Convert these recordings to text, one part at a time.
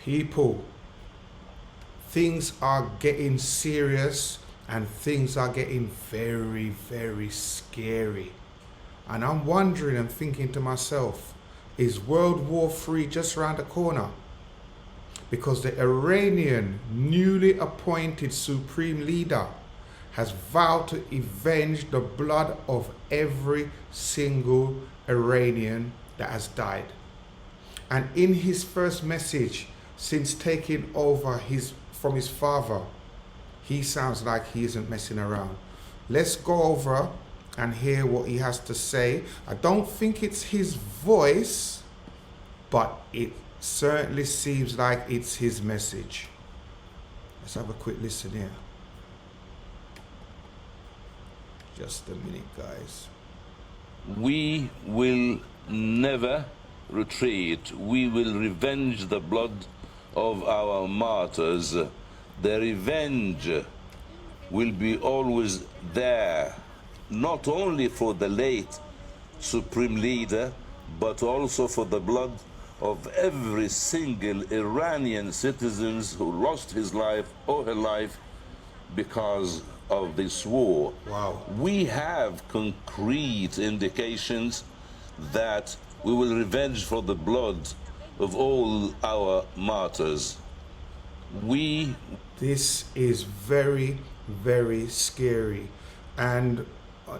People, things are getting serious and things are getting very, very scary. And I'm wondering and thinking to myself, is World War III just around the corner? Because the Iranian newly appointed Supreme Leader has vowed to avenge the blood of every single Iranian that has died. And in his first message since taking over from his father, he sounds like he isn't messing around. Let's go over and hear what he has to say. I don't think it's his voice, but it certainly seems like it's his message. Let's have a quick listen here. Just a minute, guys. We will never retreat. We will revenge the blood of our martyrs. The revenge will be always there, not only for the late Supreme Leader, but also for the blood of every single Iranian citizen who lost his life or her life because of this war. Wow. We have concrete indications that we will revenge for the blood of all our martyrs. This is very, very scary. And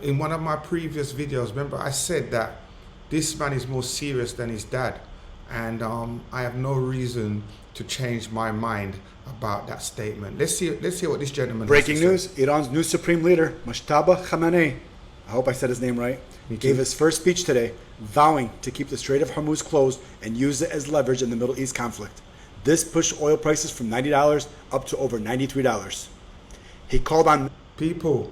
in one of my previous videos, remember I said that this man is more serious than his dad. And I have no reason to change my mind about that statement. Let's see what this gentleman Breaking has to news, say. Iran's new Supreme Leader, Mojtaba Khamenei, I hope I said his name right, gave his first speech today, vowing to keep the Strait of Hormuz closed and use it as leverage in the Middle East conflict. This pushed oil prices from $90 up to over $93. He called on People,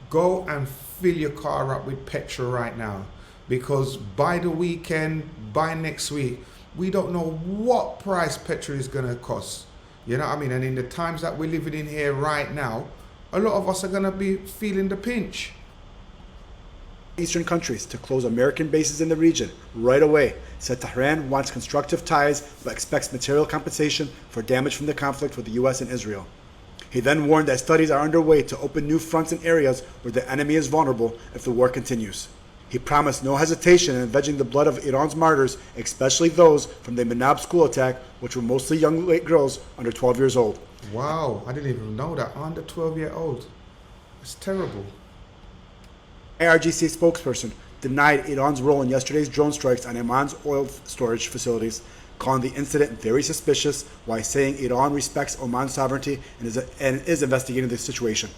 go and fill your car up with petrol right now, because by the weekend, by next week, we don't know what price petrol is going to cost. You know what I mean? And in the times that we're living in here right now, a lot of us are going to be feeling the pinch. Eastern countries to close American bases in the region right away, said Tehran wants constructive ties but expects material compensation for damage from the conflict with the U.S. and Israel. He then warned that studies are underway to open new fronts in areas where the enemy is vulnerable if the war continues. He promised no hesitation in avenging the blood of Iran's martyrs, especially those from the Manab school attack, which were mostly young girls under 12 years old. Wow, I didn't even know that. Under 12-year-old. It's terrible. IRGC spokesperson denied Iran's role in yesterday's drone strikes on Oman's oil storage facilities, calling the incident very suspicious while saying Iran respects Oman's sovereignty and is investigating the situation.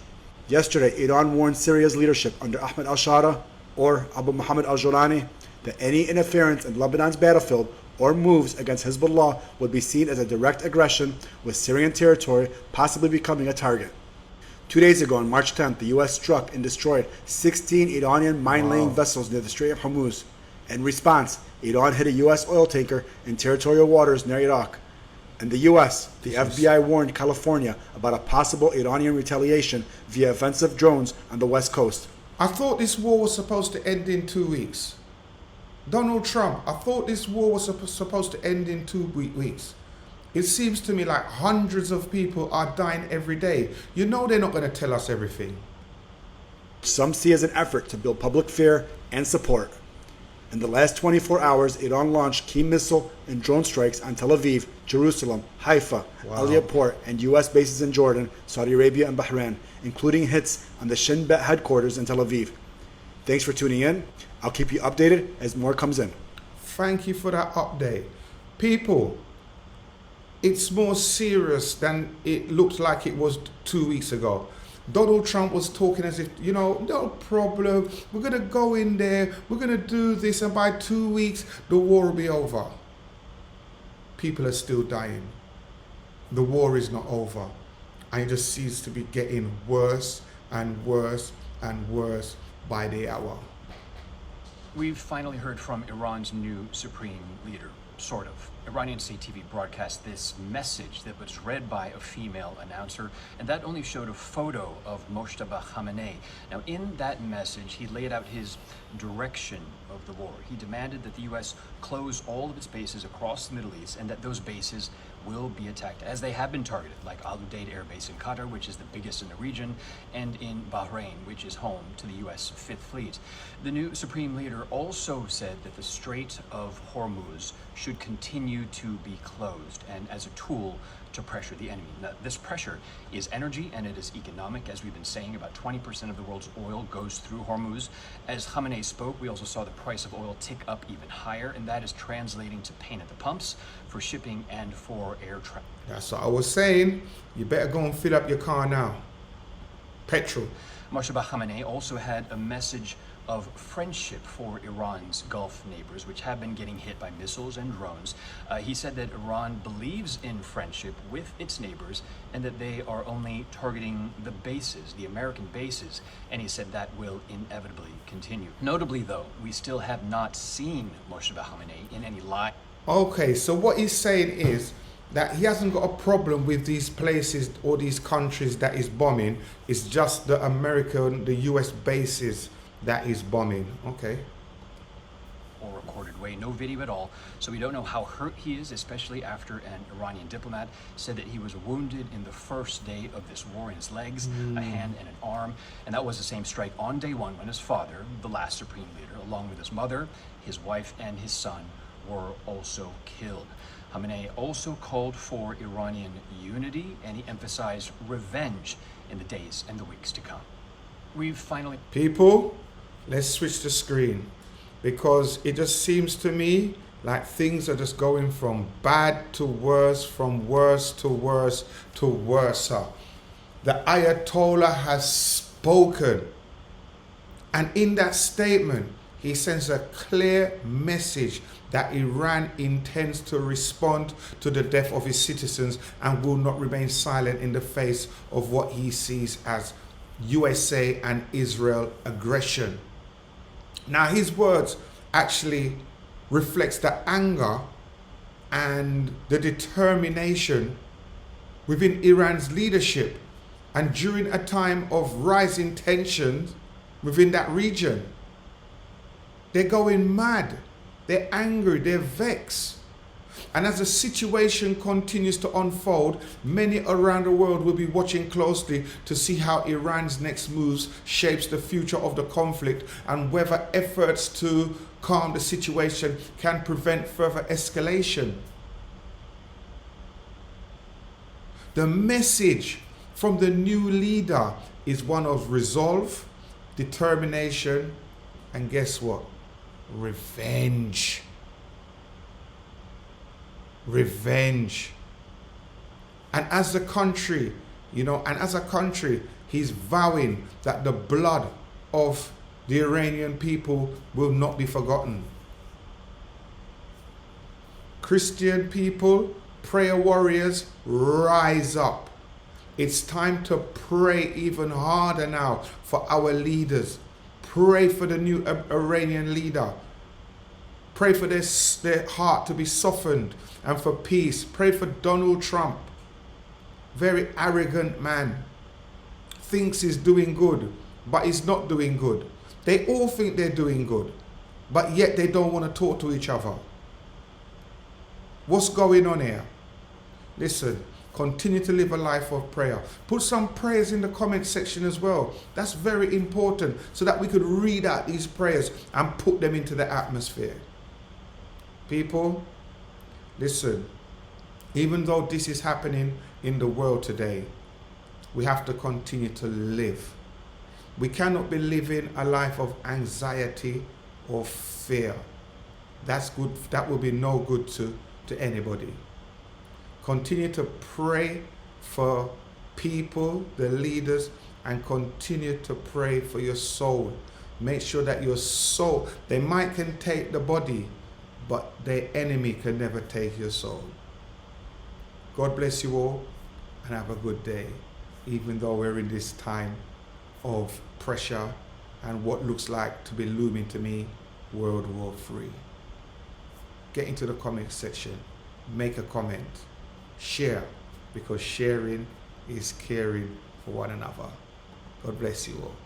Yesterday, Iran warned Syria's leadership under Ahmed al-Shara or Abu Muhammad al-Jolani that any interference in Lebanon's battlefield or moves against Hezbollah would be seen as a direct aggression, with Syrian territory possibly becoming a target. 2 days ago, on March 10th, the U.S. struck and destroyed 16 Iranian mine-laying vessels near the Strait of Hormuz. In response, Iran hit a U.S. oil tanker in territorial waters near Iraq. In the U.S., the FBI warned California about a possible Iranian retaliation via offensive drones on the West Coast. I thought this war was supposed to end in 2 weeks. Donald Trump, I thought this war was supposed to end in 2 weeks. It seems to me like hundreds of people are dying every day. You know they're not going to tell us everything. Some see as an effort to build public fear and support. In the last 24 hours, Iran launched key missile and drone strikes on Tel Aviv, Jerusalem, Haifa, Aliyah Port, and U.S. bases in Jordan, Saudi Arabia, and Bahrain, including hits on the Shin Bet headquarters in Tel Aviv. Thanks for tuning in. I'll keep you updated as more comes in. Thank you for that update. People, it's more serious than it looked like it was 2 weeks ago. Donald Trump was talking as if, you know, no problem. We're going to go in there. We're going to do this. And by 2 weeks, the war will be over. People are still dying. The war is not over. And it just seems to be getting worse and worse and worse by the hour. We've finally heard from Iran's new supreme leader, sort of. Iranian state TV broadcast this message that was read by a female announcer, and that only showed a photo of Mojtaba Khamenei. Now, in that message, he laid out his direction of the war. He demanded that the U.S. close all of its bases across the Middle East, and that those bases will be attacked, as they have been targeted, like Al Udeid Air Base in Qatar, which is the biggest in the region, and in Bahrain, which is home to the U.S. Fifth Fleet. The new Supreme Leader also said that the Strait of Hormuz should continue to be closed, and as a tool to pressure the enemy. Now, this pressure is energy and it is economic. As we've been saying, about 20% of the world's oil goes through Hormuz. As Khamenei spoke, we also saw the price of oil tick up even higher, and that is translating to pain at the pumps for shipping and for air travel. That's what I was saying. You better go and fill up your car now. Petrol. Mojtaba Khamenei also had a message of friendship for Iran's Gulf neighbors, which have been getting hit by missiles and drones. He said that Iran believes in friendship with its neighbors and that they are only targeting the bases, the American bases, and he said that will inevitably continue. Notably, though, we still have not seen Mojtaba Khamenei in any live. Okay, so what he's saying is that he hasn't got a problem with these places or these countries that he's bombing. It's just the American, the US bases that is bombing. Okay. Or recorded way, no video at all, so we don't know how hurt he is, especially after an Iranian diplomat said that he was wounded in the first day of this war in his legs, a hand and an arm, and that was the same strike on day one when his father, the last Supreme Leader, along with his mother, his wife, and his son were also killed. Khamenei also called for Iranian unity, and he emphasized revenge in the days and the weeks to come. We've finally... People, let's switch the screen, because it just seems to me like things are just going from bad to worse, from worse to worse to worse. The Ayatollah has spoken, and in that statement he sends a clear message that Iran intends to respond to the death of its citizens and will not remain silent in the face of what he sees as USA and Israel aggression. Now, his words actually reflects the anger and the determination within Iran's leadership, and during a time of rising tensions within that region. They're going mad, they're angry, they're vexed. And as the situation continues to unfold, many around the world will be watching closely to see how Iran's next moves shapes the future of the conflict, and whether efforts to calm the situation can prevent further escalation. The message from the new leader is one of resolve, determination, and guess what? Revenge. Revenge. And as a country, he's vowing that the blood of the Iranian people will not be forgotten. Christian people, prayer warriors, rise up. It's time to pray even harder now for our leaders. Pray for the new Iranian leader. Pray for their heart to be softened and for peace. Pray for Donald Trump. Very arrogant man. Thinks he's doing good, but he's not doing good. They all think they're doing good, but yet they don't want to talk to each other. What's going on here? Listen, continue to live a life of prayer. Put some prayers in the comment section as well. That's very important, so that we could read out these prayers and put them into the atmosphere. People, listen, even though this is happening in the world today, we have to continue to live. We cannot be living a life of anxiety or fear. That's good. That will be no good to anybody. Continue to pray for people, the leaders, and continue to pray for your soul. Make sure that your soul, they can take the body, but the enemy can never take your soul. God bless you all, and have a good day, even though we're in this time of pressure and what looks like to be looming to me, World War III. Get into the comment section make a comment, share, because sharing is caring for one another. God bless you all.